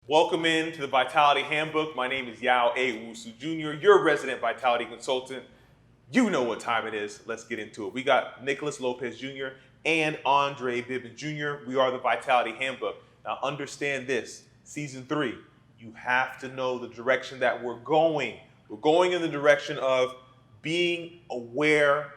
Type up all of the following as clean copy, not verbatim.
Welcome in to the Vitality Handbook. My name is Yao A. Wusu Jr., your resident Vitality consultant. You know what time it is. Let's get into it. We got Nicholas Lopez Jr. and Andre Bibbin Jr. We are the Vitality Handbook. Now understand this, season 3, you have to know the direction that we're going. We're going in the direction of being aware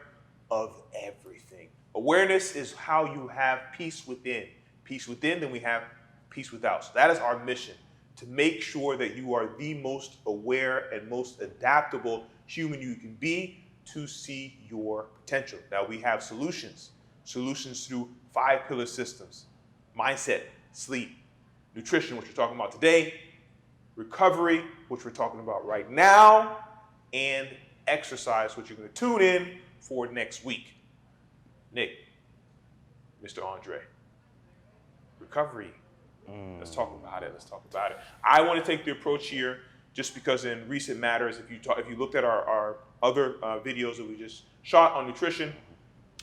of everything. Awareness is how you have peace within. Peace within, then we have peace without. So that is our mission, to make sure that you are the most aware and most adaptable human you can be to see your potential. Now we have solutions through 5 pillar systems: mindset, sleep, nutrition, which we're talking about today, recovery, which we're talking about right now, and exercise, which you're going to tune in for next week. Nick, Mr. Andre, recovery. Let's talk about it. I want to take the approach here just because in recent matters, if you looked at our other videos that we just shot on nutrition,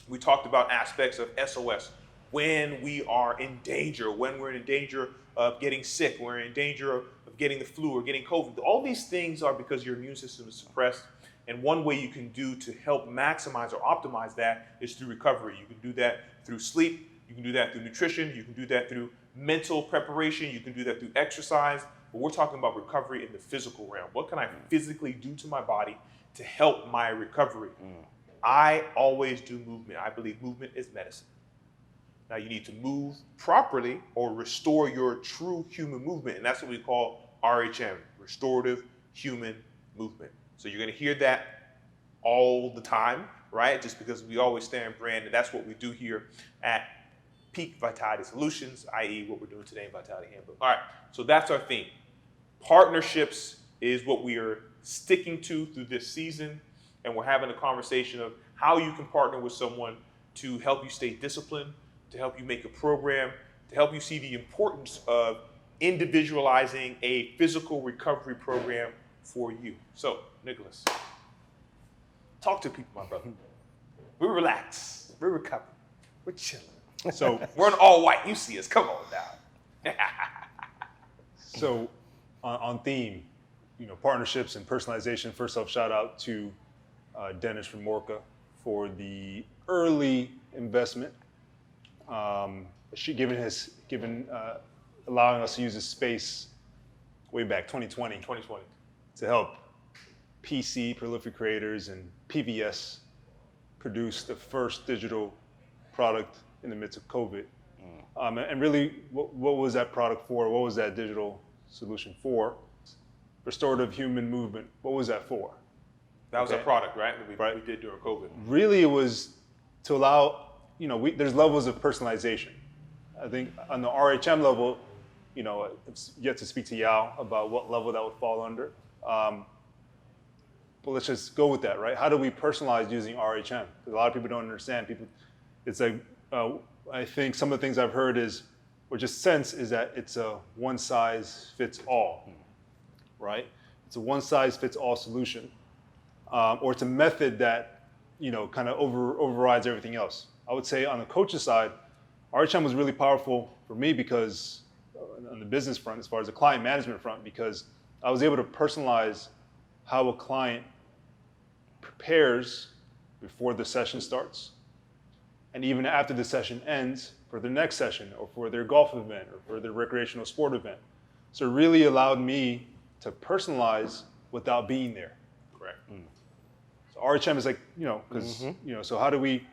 we talked about aspects of SOS. When we are in danger, when we're in danger of getting sick, we're in danger of getting the flu or getting COVID. All these things are because your immune system is suppressed. And one way you can do to help maximize or optimize that is through recovery. You can do that through sleep. You can do that through nutrition. You can do that through mental preparation. You can do that through exercise. But we're talking about recovery in the physical realm. What can I physically do to my body to help my recovery? I always do movement. I believe movement is medicine. Now you need to move properly or restore your true human movement. And that's what we call RHM, restorative human movement. So you're going to hear that all the time, right? Just because we always stand brand, and that's what we do here at Peak Vitality Solutions, i.e. what we're doing today in Vitality Handbook. All right, so that's our theme. Partnerships is what we are sticking to through this season, and we're having a conversation of how you can partner with someone to help you stay disciplined, to help you make a program, to help you see the importance of individualizing a physical recovery program for you. So, Nicholas, talk to people, my brother. We relax, we recover, we're chilling. So we're in all white. You see us. Come on now. So on theme, partnerships and personalization. First off, shout out to Dennis Remorca for the early investment. Allowing us to use this space way back 2020 to help PC, prolific creators, and PVS produce the first digital product in the midst of COVID. And really, what was that product for? What was that digital solution for? Restorative human movement. What was that for? That was a product, right? That we did during COVID. Really, it was to allow, there's levels of personalization. I think on the RHM level, it's yet to speak to Yao about what level that would fall under. But let's just go with that, right? How do we personalize using RHM? Because a lot of people don't understand. It's like, I think some of the things I've heard or just sense is that it's a one size fits all, right? It's a one size fits all solution, or it's a method that, kind of overrides everything else. I would say on the coach's side, RHM was really powerful for me because on the business front, as far as the client management front, because I was able to personalize how a client prepares before the session starts, and even after the session ends for the next session or for their golf event or for their recreational sport event. So it really allowed me to personalize without being there. Correct. So RHM is like, so how do we,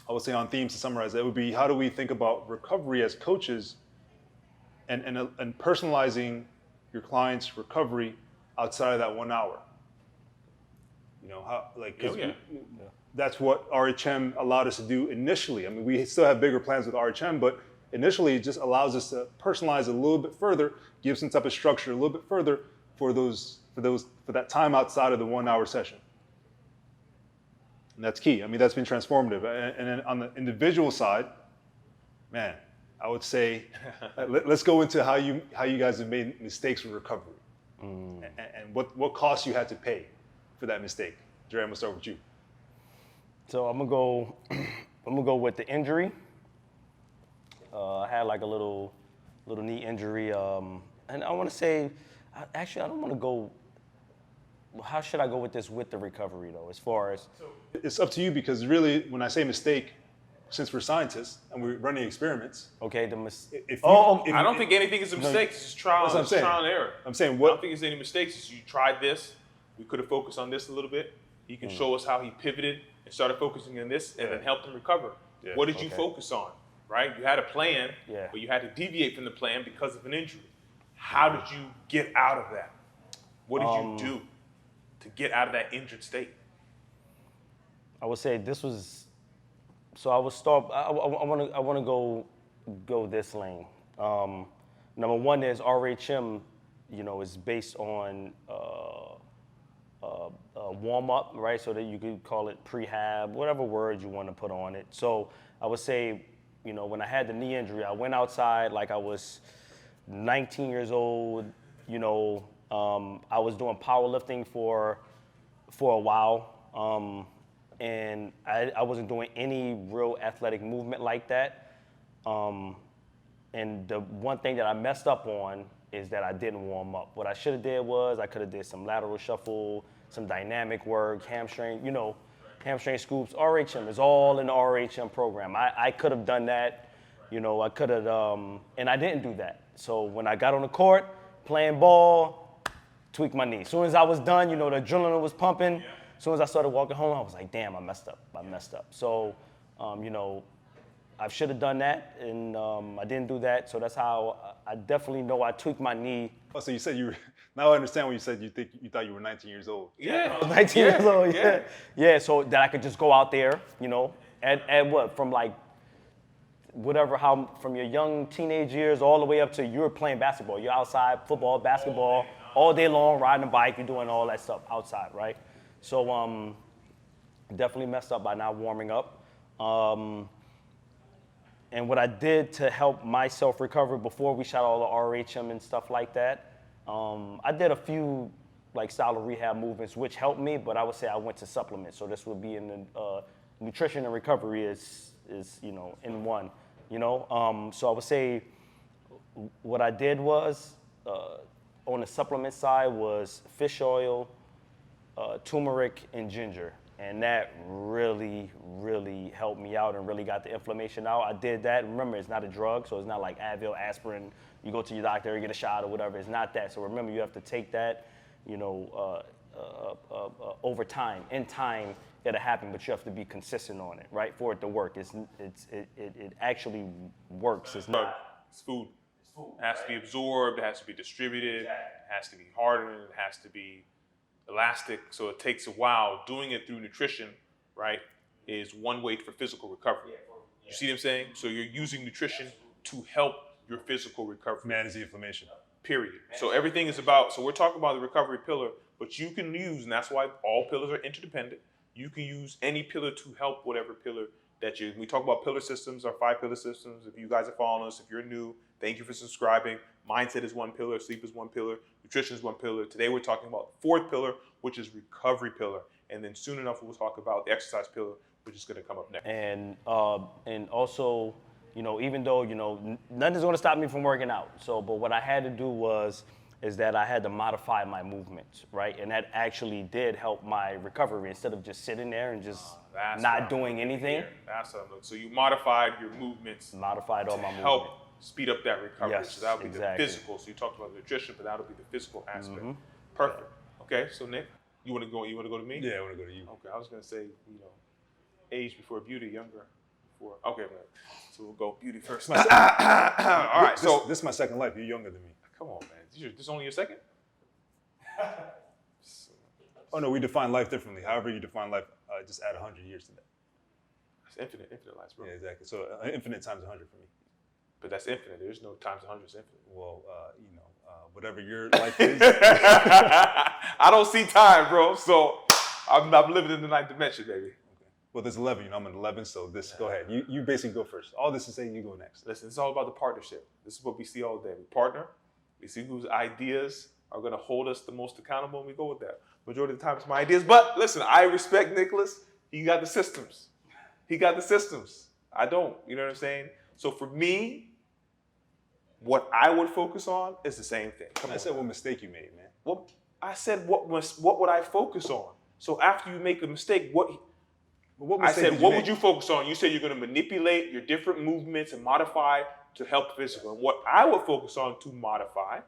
I would say on themes to summarize, that would be how do we think about recovery as coaches and personalizing your client's recovery outside of that 1 hour? That's what RHM allowed us to do initially. I mean, we still have bigger plans with RHM, but initially it just allows us to personalize a little bit further, give some type of structure a little bit further for that time outside of the 1 hour session. And that's key. I mean, that's been transformative. And then on the individual side, man, I would say, let's go into how you guys have made mistakes with recovery and what costs you had to pay for that mistake. Dre, I'm gonna start with you. So I'm gonna go with the injury. I had like a little knee injury and I want to say, actually, I don't want to go. How should I go with this with the recovery though? As far as It's up to you because really, when I say mistake, since we're scientists and we're running experiments, okay, if I don't think anything is a mistake. It's just trial, That's what I'm saying. trial and error. I'm saying I what don't think there's any mistakes. It's you tried this. We could have focused on this a little bit. He can show us how he pivoted and started focusing on this and then helped him recover. Yeah. What did you focus on? Right? You had a plan, Yeah. but you had to deviate from the plan because of an injury. How did you get out of that? What did you do to get out of that injured state? I would say this was. So I would start. I want to go this lane. Number one is RHM. Is based on warm up, right? So that you could call it prehab, whatever word you want to put on it. So I would say, when I had the knee injury, I went outside like I was 19 years old. I was doing powerlifting for a while, and I wasn't doing any real athletic movement like that. And the one thing that I messed up on is that I didn't warm up. What I should have did was I could have did some lateral shuffle, some dynamic work, hamstring, hamstring scoops. RHM is all in the RHM program. I could have done that, I could have, and I didn't do that. So when I got on the court, playing ball, tweaked my knee. As soon as I was done, the adrenaline was pumping. As soon as I started walking home, I was like, damn, I messed up. So, I should have done that, and I didn't do that. So that's how I definitely know I tweaked my knee. Oh, so you said you were, now I understand when you said you thought you were 19 years old. Yeah. 19 years old, yeah. Yeah, so that I could just go out there, at what, from like, whatever, from your young teenage years all the way up to you're playing basketball. You're outside, football, basketball, all day long, riding a bike, you're doing all that stuff outside, right? So definitely messed up by not warming up. And what I did to help myself recover before we shot all the RHM and stuff like that, I did a few like style of rehab movements which helped me, but I would say I went to supplements. So this would be in the nutrition and recovery is in one. So I would say what I did was on the supplement side was fish oil, turmeric, and ginger. And that really, really helped me out and really got the inflammation out. I did that. Remember, it's not a drug, so it's not like Advil, aspirin. You go to your doctor, you get a shot or whatever. It's not that. So remember, you have to take that, over time. In time, it'll happen, but you have to be consistent on it, right, for it to work. It actually works. It's not. It's food. It has to be absorbed. It has to be distributed. It has to be hardened. It has to be elastic, so it takes a while. Doing it through nutrition, right, is one way for physical recovery. You see what I'm saying? So you're using nutrition to help your physical recovery. Manage the inflammation. Period. So everything is about, so we're talking about the recovery pillar, but you can use, and that's why all pillars are interdependent, you can use any pillar to help whatever pillar that you, we talk about pillar systems, our 5 pillar systems. If you guys are following us, if you're new, thank you for subscribing. Mindset is one pillar, sleep is one pillar, nutrition is one pillar. Today we're talking about the 4th pillar, which is recovery pillar. And then soon enough we'll talk about the exercise pillar, which is going to come up next. And also, even though, nothing's going to stop me from working out. So, but what I had to do is that I had to modify my movements, right? And that actually did help my recovery instead of just sitting there and just not doing anything. That's what I'm looking. So you modified your movements. Modified all my movements. Help speed up that recovery. Yes, so that would be exactly. the physical. So you talked about nutrition, but that'll be the physical aspect. Perfect. Okay, so Nick, you want to go to me? Yeah, I want to go to you. Okay, I was going to say, age before beauty, younger before. Okay, so we'll go beauty first. All right, so this is my second life. You're younger than me. Come on, man. This is only your second? Oh no, we define life differently. However you define life, just add 100 years to that. That's infinite lives, bro. Yeah, exactly. So infinite times 100 for me. But that's infinite. There's no times 100 is infinite. Well, whatever your life is. I don't see time, bro. So I'm living in the 9th dimension, baby. Okay. Well, there's 11. I'm an 11, so go ahead. You basically go first. All this is saying you go next. Listen, it's all about the partnership. This is what we see all day. We partner. We see whose ideas are going to hold us the most accountable, and we go with that. Majority of the time, it's my ideas. But listen, I respect Nicholas. He got the systems. I don't. You know what I'm saying? So for me, What I would focus on is the same thing. Come I on. said what mistake you made, man. Well, I said what would I focus on? So after you make a mistake, what I mistake said, did you what make? would you focus on? You said you're going to manipulate your different movements and modify to help physical. And what I would focus on to modify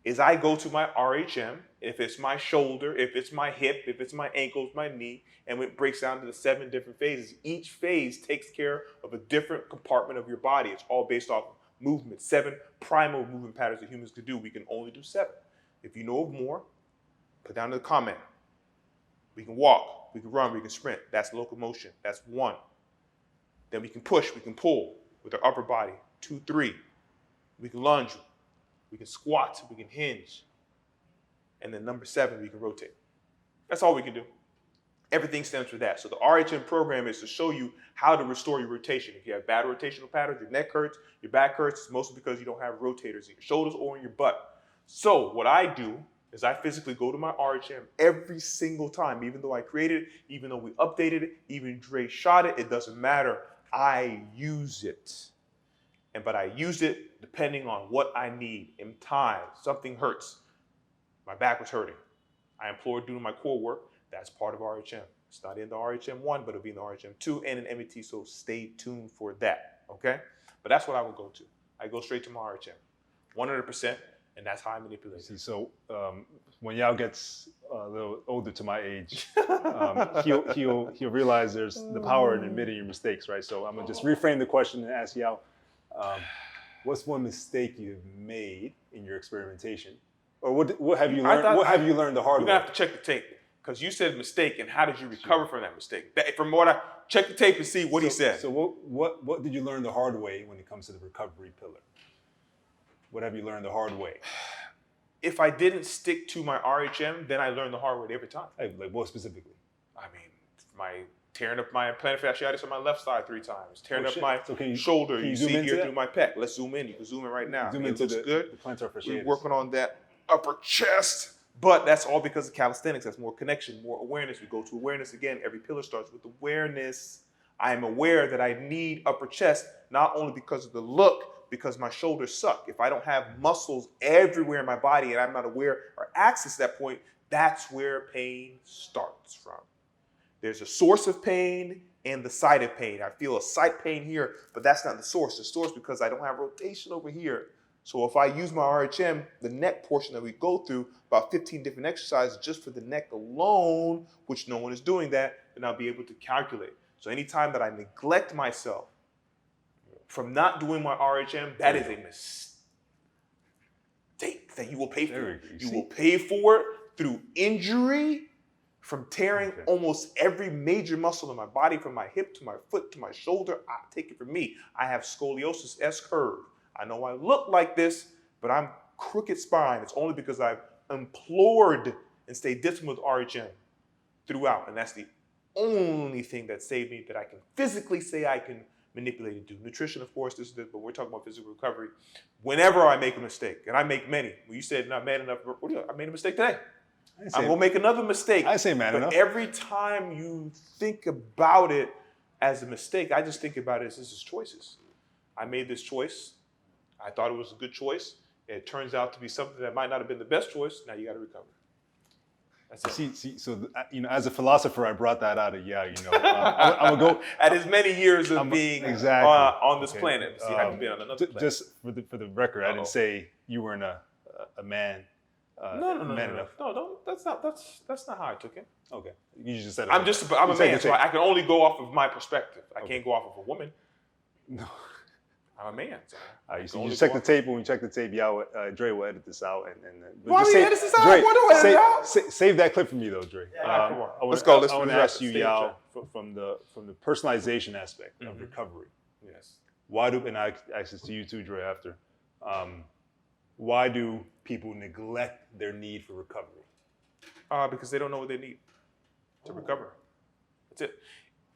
is I go to my RHM, if it's my shoulder, if it's my hip, if it's my ankles, my knee, and it breaks down to the 7 different phases. Each phase takes care of a different compartment of your body. It's all based off of movement, 7 primal movement patterns that humans could do. We can only do 7. If you know of more, put down in the comment. We can walk, we can run, we can sprint. That's locomotion. That's 1. Then we can push, we can pull with our upper body. 2, 3. We can lunge, we can squat, we can hinge. And then number 7, we can rotate. That's all we can do. Everything stems from that. So the RHM program is to show you how to restore your rotation. If you have bad rotational patterns, your neck hurts, your back hurts, it's mostly because you don't have rotators in your shoulders or in your butt. So what I do is I physically go to my RHM every single time, even though I created it, even though we updated it, even Dre shot it, it doesn't matter. I use it. But I use it depending on what I need. In time, something hurts. My back was hurting. I implored doing my core work. That's part of RHM. It's not in the RHM 1, but it'll be in the RHM 2 and in MET, so stay tuned for that, okay? But that's what I would go to. I go straight to my RHM, 100%, and that's how I manipulate. See, so when Yao gets a little older to my age, he'll realize there's the power in admitting your mistakes, right? So I'm gonna just reframe the question and ask Yao, what's one mistake you've made in your experimentation, or what have you learned? What have you learned the hard way? We're gonna have to check the tape because you said mistake, and how did you recover from that mistake? From what I check the tape and see what he said. So what did you learn the hard way when it comes to the recovery pillar? What have you learned the hard way? If I didn't stick to my RHM, then I learned the hard way every time. Like what specifically? I mean, tearing up my plantar fasciitis on my left side 3 times, tearing up my so shoulder. Can you see here through my pec. Let's zoom in. You can zoom in right now. Zoom it into looks good. The plantar fasciitis. We're working on that upper chest. But that's all because of calisthenics. That's more connection, more awareness. We go to awareness again. Every pillar starts with awareness. I am aware that I need upper chest, not only because of the look, because my shoulders suck. If I don't have muscles everywhere in my body and I'm not aware or access that point, that's where pain starts from. There's a source of pain and the site of pain. I feel a site pain here, but that's not the source. The source because I don't have rotation over here. So if I use my RHM, the neck portion that we go through, about 15 different exercises just for the neck alone, which no one is doing that, then I'll be able to calculate. So anytime that I neglect myself from not doing my RHM, that is a mistake that you will pay for. You will pay for it through injury, from tearing almost every major muscle in my body, from my hip to my foot to my shoulder. Take it from me. I have scoliosis S-curve. I know I look like this, but I'm crooked spine. It's only because I've implored and stayed disciplined with RHM throughout. And that's the only thing that saved me that I can physically say I can manipulate and do. Nutrition, of course, but we're talking about physical recovery. Whenever I make a mistake, and I make many. When you said not man enough, I made a mistake today. I'm gonna make another mistake. I say man enough. Every time you think about it as a mistake, I just think about it as this is choices. I made this choice. I thought it was a good choice. It turns out to be something that might not have been the best choice. Now you got to recover. That's it. See, so as a philosopher, I brought that out of I'm gonna go at as many years of being on this planet. See, I haven't been on another planet. Just for the record, I didn't say you weren't a man. No. That's not how I took it. Okay, you just said. I'm a man, so I can only go off of my perspective. I can't go off of a woman. No. I'm a man. So you just check the tape. When we check the tape, Dre will edit this out. Why do you edit this out? Why do I edit it out? Save that clip for me, though, Dre. Come on. Let's go. I want to ask you, Yao, from the personalization aspect of recovery. Yes. Why do, and I access to you too, Dre, after. Why do people neglect their need for recovery? Because they don't know what they need to recover. That's it.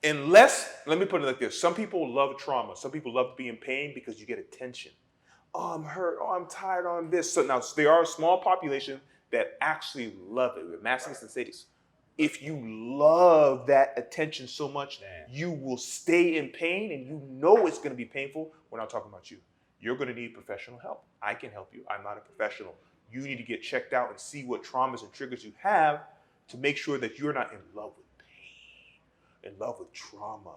Unless, let me put it like this. Some people love trauma. Some people love to be in pain because you get attention. Oh, I'm hurt. Oh, I'm tired. Oh, I'm this. So now there are a small population that actually love it. With masochists and sadists. If you love that attention so much, you will stay in pain and you know it's going to be painful. We're not talking about you. you're going to need professional help. I can help you. I'm not a professional. You need to get checked out and see what traumas and triggers you have to make sure that you're not in love with pain, in love with trauma.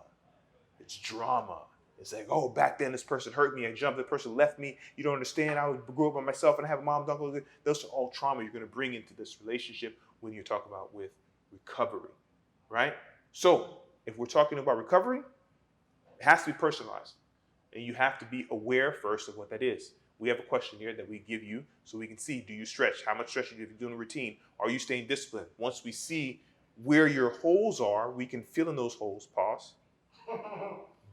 It's drama. It's like, oh, back then this person hurt me. I jumped. The person left me. You don't understand. I grew up by myself and I have a mom, uncle. Those are all trauma you're going to bring into this relationship when you talk about with recovery, right? So if we're talking about recovery, it has to be personalized. And you have to be aware first of what that is. We have a questionnaire that we give you so we can see, do you stretch? How much stretch are you doing a routine? Are you staying disciplined? Once we see where your holes are, we can fill in those holes, pause,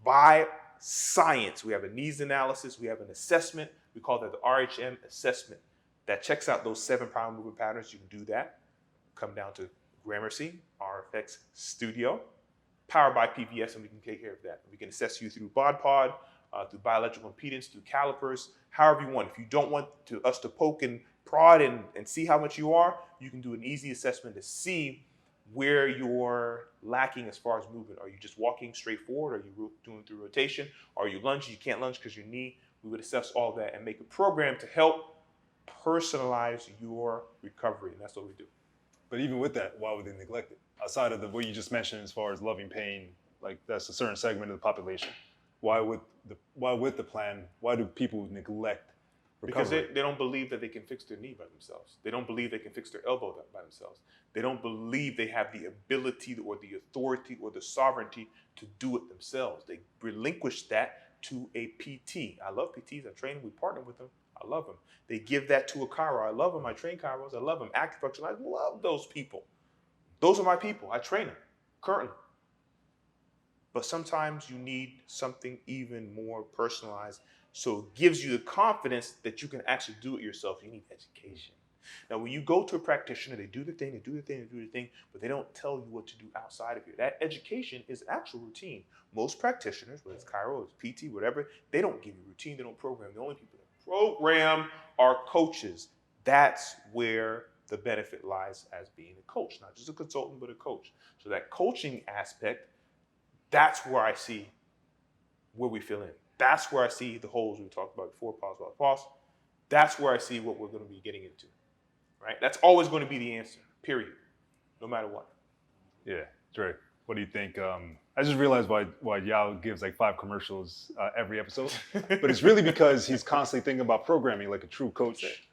by science. We have a needs analysis. We have an assessment. We call that the RHM assessment. That checks out those 7 primary movement patterns. You can do that. Come down to Gramercy, RFX Studio, powered by PVS, and we can take care of that. We can assess you through BodPod, through bioelectrical impedance, through calipers, however you want. If you don't want us to poke and prod and see how much you are, you can do an easy assessment to see where you're lacking as far as movement. Are you just walking straight forward? Are you doing through rotation? Are you lunging? You can't lunge because your knee. We would assess all that and make a program to help personalize your recovery, and that's what we do. But even with that, why would they neglect it? Outside of what you just mentioned as far as loving pain, like that's a certain segment of the population. Why with the plan, why do people neglect recovery? Because they don't believe that they can fix their knee by themselves. They don't believe they can fix their elbow by themselves. They don't believe they have the ability or the authority or the sovereignty to do it themselves. They relinquish that to a PT. I love PTs. I train them. We partner with them. I love them. They give that to a chiro. I love them. I train chiros. I love them. Acupuncture. I love those people. Those are my people. I train them currently. But sometimes you need something even more personalized, so it gives you the confidence that you can actually do it yourself. You need education. Now, when you go to a practitioner, they do the thing, but they don't tell you what to do outside of here. That education is actual routine. Most practitioners, whether it's chiro, it's PT, whatever, they don't give you routine. They don't program. The only people that program are coaches. That's where the benefit lies as being a coach, not just a consultant, but a coach. So that coaching aspect, that's where I see where we fill in. That's where I see the holes we talked about before, pause. That's where I see what we're going to be getting into, right? That's always going to be the answer, period, no matter what. Yeah, Dre, what do you think? I just realized why Yao gives like 5 commercials every episode, but it's really because he's constantly thinking about programming like a true coach,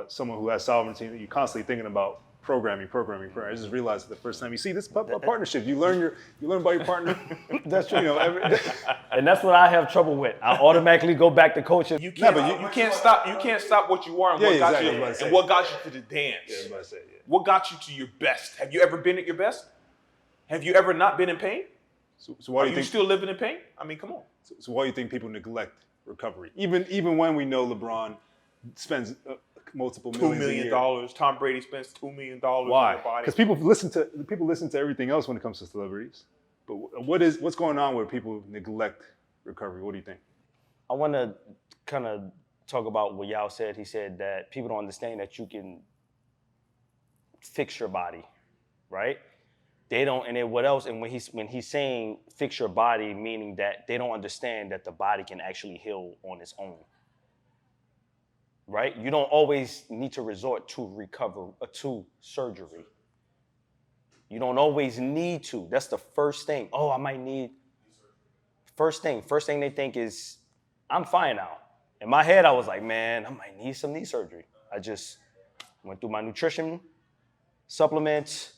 someone who has sovereignty. You're constantly thinking about programming. I just realized the first time you see this partnership, you learn about your partner. That's true. And that's what I have trouble with. I automatically go back to coaching. You can't stop what you are and what got you and what got you to the dance. Yeah, What got you to your best? Have you ever been at your best? Have you ever not been in pain? So why are do you think still living in pain? I mean, come on. So why do you think people neglect recovery? Even when we know LeBron spends multiple $2 million. Tom Brady spends $2 million. Why? Because people listen to everything else when it comes to celebrities. But what's going on where people neglect recovery? What do you think? I want to kind of talk about what Yao said. He said that people don't understand that you can fix your body, right? They don't, and then what else? And when he's saying fix your body, meaning that they don't understand that the body can actually heal on its own. Right? You don't always need to resort to surgery. You don't always need to. That's the first thing. Oh, I might need. First thing they think is, I'm fine now. In my head, I was like, man, I might need some knee surgery. I just went through my nutrition, supplements,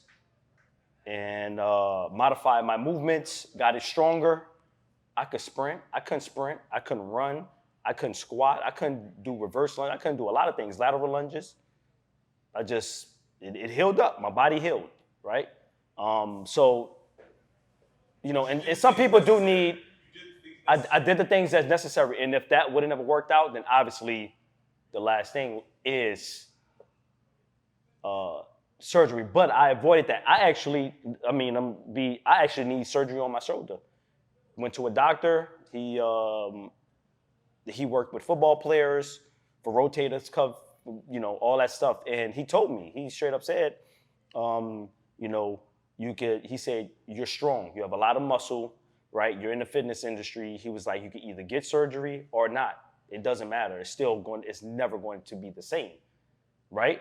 and modified my movements, got it stronger. I could sprint. I couldn't sprint. I couldn't run. I couldn't squat. I couldn't do reverse lunge. I couldn't do a lot of things, lateral lunges. It healed up. My body healed, right? So, and some people do need, I did the things that's necessary. And if that wouldn't have worked out, then obviously the last thing is surgery. But I avoided that. I actually need surgery on my shoulder. Went to a doctor. He worked with football players for rotators, cuff, all that stuff. And he told me, he straight up said, he said, you're strong. You have a lot of muscle, right? You're in the fitness industry. He was like, you can either get surgery or not. It doesn't matter. It's never going to be the same, right?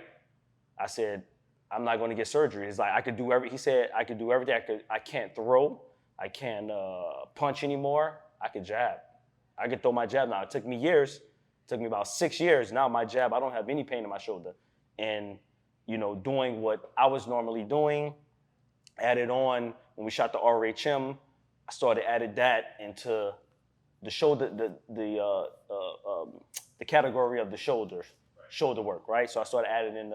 I said, I'm not going to get surgery. He's like, he said, I could do everything. I can't throw. I can't punch anymore. I could jab. I could throw my jab now. It took me years. It took me about 6 years. Now my jab, I don't have any pain in my shoulder. And, doing what I was normally doing, added on, when we shot the RHM, I started added that into the shoulder, the category of the shoulder work, right? So I started adding in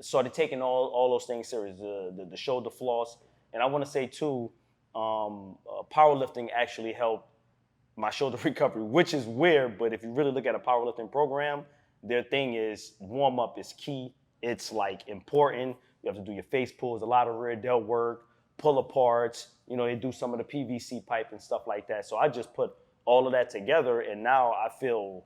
started taking all those things serious, the shoulder floss. And I want to say too, powerlifting actually helped my shoulder recovery, which is weird, but if you really look at a powerlifting program, their thing is warm up is key. It's like important. You have to do your face pulls, a lot of rear delt work, pull aparts. They do some of the PVC pipe and stuff like that. So I just put all of that together, and now I feel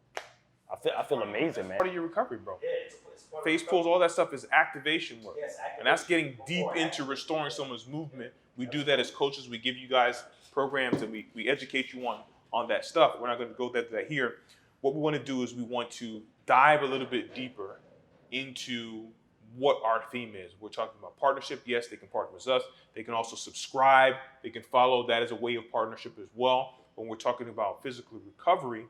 amazing, man. Part of your recovery, bro. Yeah, it's face pulls, all that stuff is activation work. Yes, and that's getting deep into restoring someone's movement. We do that as coaches. We give you guys programs and we educate you on that stuff. We're not going to go into that here. What we want to do is we want to dive a little bit deeper into what our theme is. We're talking about partnership. Yes, they can partner with us. They can also subscribe. They can follow that as a way of partnership as well. When we're talking about physical recovery,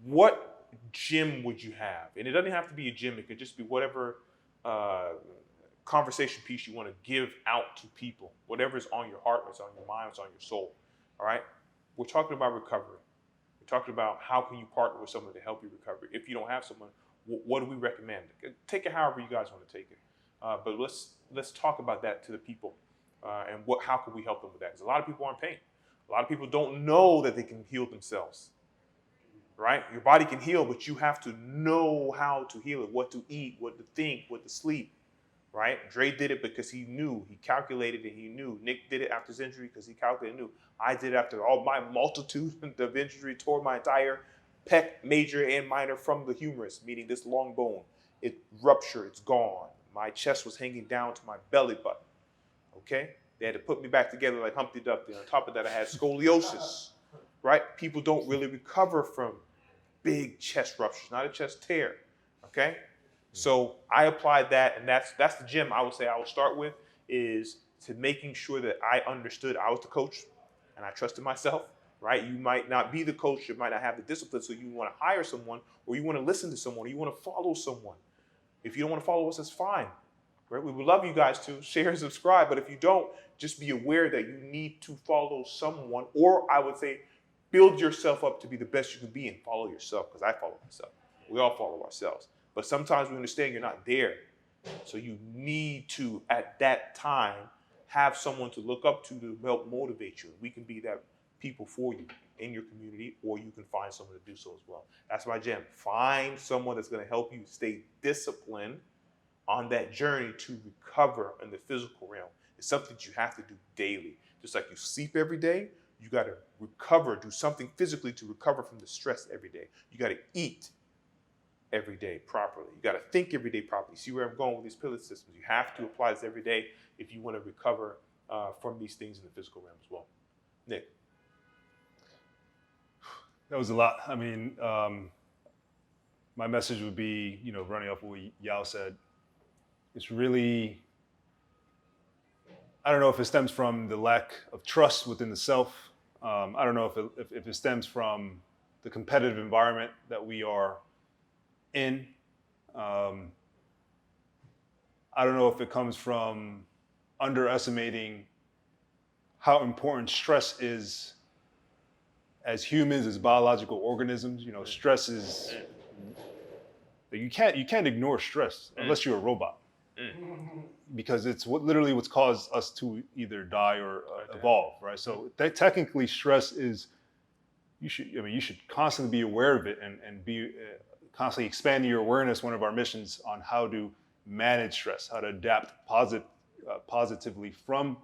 what gym would you have? And it doesn't have to be a gym. It could just be whatever conversation piece you want to give out to people. Whatever's on your heart, what's on your mind, what's on your soul. All right? We're talking about recovery. We're talking about how can you partner with someone to help you recover. If you don't have someone, what do we recommend? Take it however you guys want to take it. But let's talk about that to the people and how can we help them with that? Because a lot of people are in pain. A lot of people don't know that they can heal themselves. Right? Your body can heal, but you have to know how to heal it, what to eat, what to think, what to sleep. Right? Dre did it because he knew, he calculated and he knew. Nick did it after his injury because he calculated and knew. I did it after all my multitude of injury, tore my entire pec, major and minor, from the humerus, meaning this long bone. It ruptured, it's gone. My chest was hanging down to my belly button. Okay? They had to put me back together like Humpty Dumpty. On top of that, I had scoliosis. Right? People don't really recover from big chest ruptures, not a chest tear. Okay? So I applied that, and that's the gym I would say I would start with, is to making sure that I understood I was the coach and I trusted myself, right? You might not be the coach, you might not have the discipline, so you want to hire someone, or you want to listen to someone, or you want to follow someone. If you don't want to follow us, that's fine. Right? We would love you guys to share and subscribe, but if you don't, just be aware that you need to follow someone, or I would say build yourself up to be the best you can be and follow yourself, because I follow myself. We all follow ourselves. But sometimes we understand you're not there. So you need to, at that time, have someone to look up to help motivate you. We can be that people for you in your community, or you can find someone to do so as well. That's my jam. Find someone that's going to help you stay disciplined on that journey to recover in the physical realm. It's something that you have to do daily. Just like you sleep every day, you got to recover, do something physically to recover from the stress every day. You got to eat every day properly. You got to think every day properly. See where I'm going with these pillar systems. You have to apply this every day if you want to recover from these things in the physical realm as well. Nick. That was a lot. I mean, my message would be, running off what Yao said, it's really, I don't know if it stems from the lack of trust within the self. I don't know if it stems from the competitive environment that we are in. I don't know if it comes from underestimating how important stress is as humans, as biological organisms. Stress is, you can't ignore stress unless you're a robot. Because it's literally what's caused us to either die or evolve, right? So technically stress is, you should constantly be aware of it and be constantly expanding your awareness. One of our missions on how to manage stress, how to adapt positively from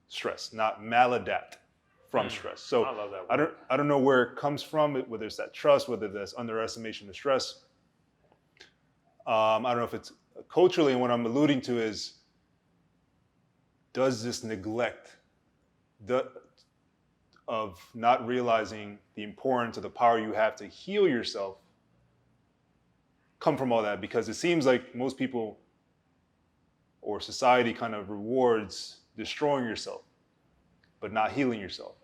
stress, not maladapt from stress. So I love that word. I don't know where it comes from, whether it's that trust, whether that's underestimation of stress. I don't know if it's culturally, and what I'm alluding to is, does this neglect of not realizing the importance of the power you have to heal yourself come from all that? Because it seems like most people or society kind of rewards destroying yourself, but not healing yourself.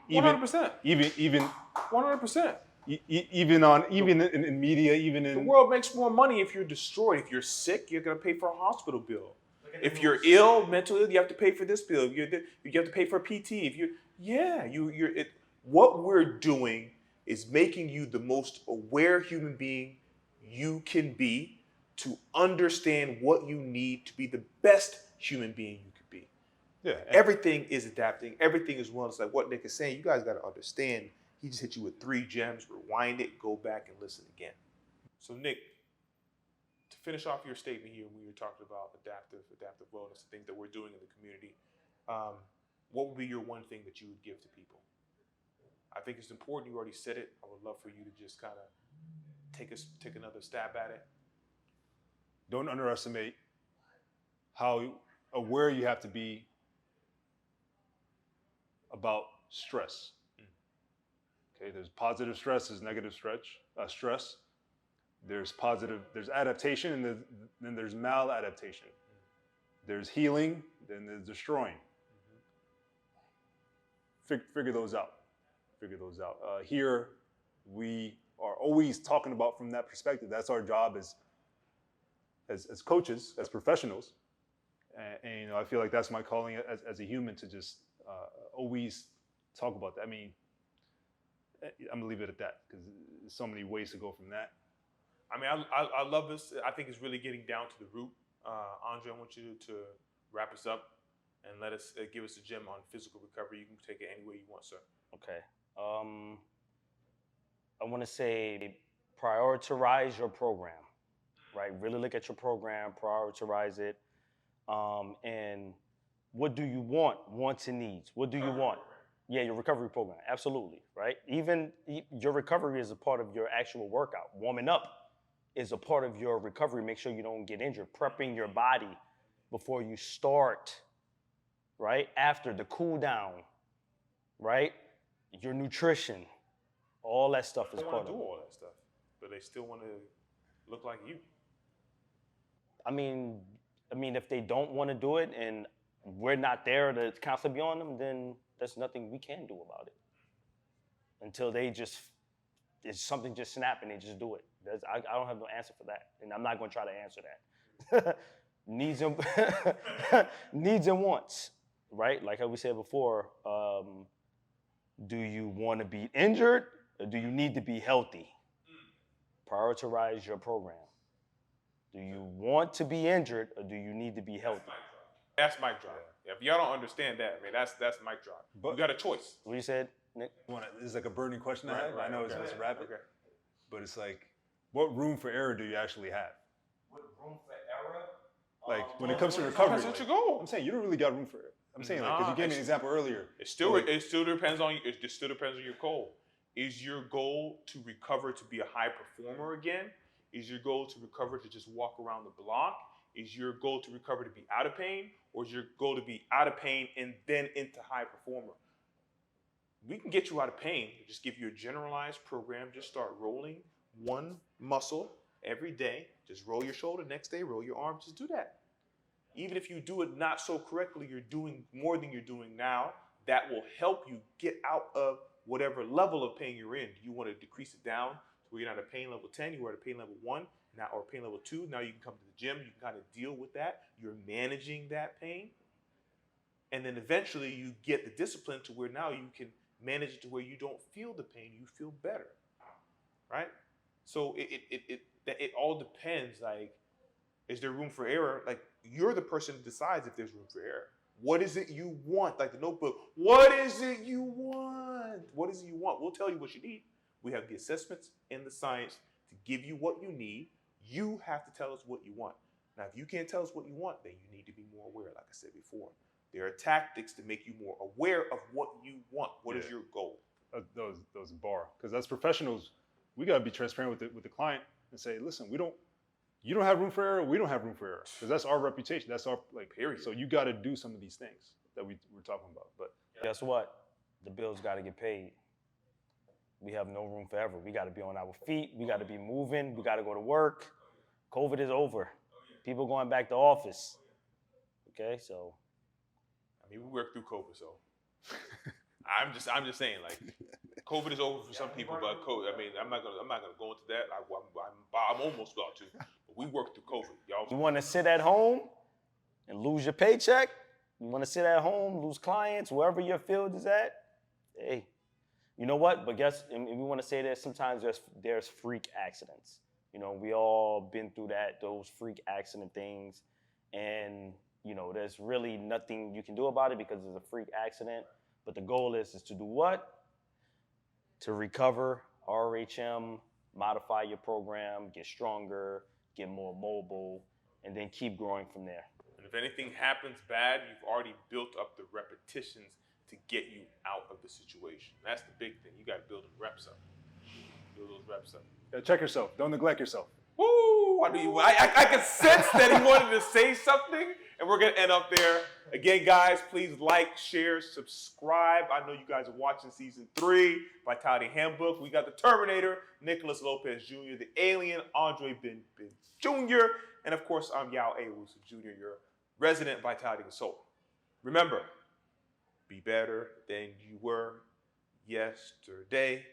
100%. Even 100%. even in media, even in The world makes more money if you're destroyed. If you're sick, you're gonna pay for a hospital bill. If you're ill, mentally, you have to pay for this bill. You have to pay for a PT. What we're doing is making you the most aware human being you can be to understand what you need to be the best human being you could be. yeah. Everything is adapting. Everything is one. It's like what Nick is saying. You guys got to understand. He just hit you with 3 gems. Rewind it, go back and listen again. So Nick, to finish off your statement here, when you're talking about adaptive wellness, the things that we're doing in the community, what would be your one thing that you would give to people? I think it's important. You already said it. I would love for you to just kind of take another stab at it. Don't underestimate how aware you have to be about stress. Okay, there's positive stress, there's negative stress. There's adaptation, and then there's maladaptation. There's healing, then there's destroying. Figure those out. Here, we are always talking about from that perspective. That's our job as coaches, as professionals. And I feel like that's my calling as a human, to just always talk about that. I mean, I'm gonna leave it at that because there's so many ways to go from that. I mean, I love this. I think it's really getting down to the root. Andre, I want you to wrap us up and give us a gem on physical recovery. You can take it any way you want, sir. Okay. I want to say prioritize your program, right? Really look at your program, prioritize it. And what do you want? Wants and needs. What do you want? Yeah, your recovery program. Absolutely, right? Even your recovery is a part of your actual workout. Warming up is a part of your recovery. Make sure you don't get injured. Prepping your body before you start, right? After the cool down, right? Your nutrition, all that stuff is They part want of to do it. all that stuff, but they still want to look like you. I mean, if they don't want to do it and we're not there to constantly be on them, then there's nothing we can do about it. Until something just snap and they just do it. I don't have no answer for that, and I'm not going to try to answer that. Needs and wants, right? Like how we said before, do you want to be injured or do you need to be healthy? Prioritize your program. Do you want to be injured or do you need to be healthy? That's mic drop. Yeah. If y'all don't understand that, man, that's mic drop. But you got a choice. What you said, Nick? This is like a burning question I have. I know it's supposed to wrap it, Okay. but it's like, what room for error do you actually have? What room for error? Like when it comes to recovery, That's what you go. I'm saying you don't really got room for it. I'm saying because you gave me an example earlier. It still depends on you. It still depends on your goal. Is your goal to recover to be a high performer again? Is your goal to recover to just walk around the block? Is your goal to recover to be out of pain? Or is your goal to be out of pain and then into high performer? We can get you out of pain. Just give you a generalized program. Just start rolling one muscle every day. Just roll your shoulder. Next day, roll your arm. Just do that. Even if you do it not so correctly, you're doing more than you're doing now. That will help you get out of whatever level of pain you're in. Do you want to decrease it down to where you're not at pain level 10, you are at pain level 1, now, or pain level 2. Now you can come to the gym, you can kind of deal with that. You're managing that pain. And then eventually you get the discipline to where now you can manage it to where you don't feel the pain, you feel better, right? So it all depends, like, is there room for error? Like, you're the person that decides if there's room for error. What is it you want? Like the notebook, what is it you want? What is it you want? We'll tell you what you need. We have the assessments and the science to give you what you need. You have to tell us what you want. Now, if you can't tell us what you want, then you need to be more aware, like I said before. There are tactics to make you more aware of what you want. What is your goal? Those bar, because as professionals, we gotta be transparent with the client and say, listen, you don't have room for error. We don't have room for error, because that's our reputation. That's our period. So you got to do some of these things that we're talking about. But guess what? the bills got to get paid. We have no room forever. We got to be on our feet. We got to be moving. We got to go to work. COVID is over. People going back to office. Okay, so. I mean, we worked through COVID, so I'm just saying, like, COVID is over for some people, but COVID, I mean, I'm not gonna go into that. I'm almost about to, but we worked through COVID, y'all. You want to sit at home and lose your paycheck? You want to sit at home, lose clients, wherever your field is at? Hey, you know what? But and we want to say that sometimes there's freak accidents. You know, we all been through those freak accident things, and you know, there's really nothing you can do about it because it's a freak accident. But the goal is to do what? To recover, RHM, modify your program, get stronger, get more mobile, and then keep growing from there. And if anything happens bad, you've already built up the repetitions to get you out of the situation. That's the big thing. You got to build those reps up. Build those reps up. Check yourself. Don't neglect yourself. Woo! I could sense that he wanted to say something, and we're going to end up there. Again, guys, please like, share, subscribe. I know you guys are watching season 3, Vitality Handbook. We got the Terminator, Nicholas Lopez Jr., the Alien, Andre Ben Jr., and of course, I'm Yao Awusu Jr., your resident Vitality consultant. Remember, be better than you were yesterday.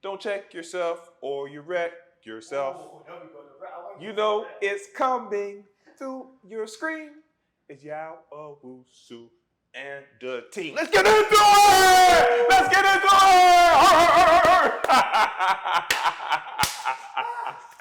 Don't check yourself or you wreck yourself. You know it's coming to your screen. It's Yao Awusu and the team. Let's get into it! Let's get into it!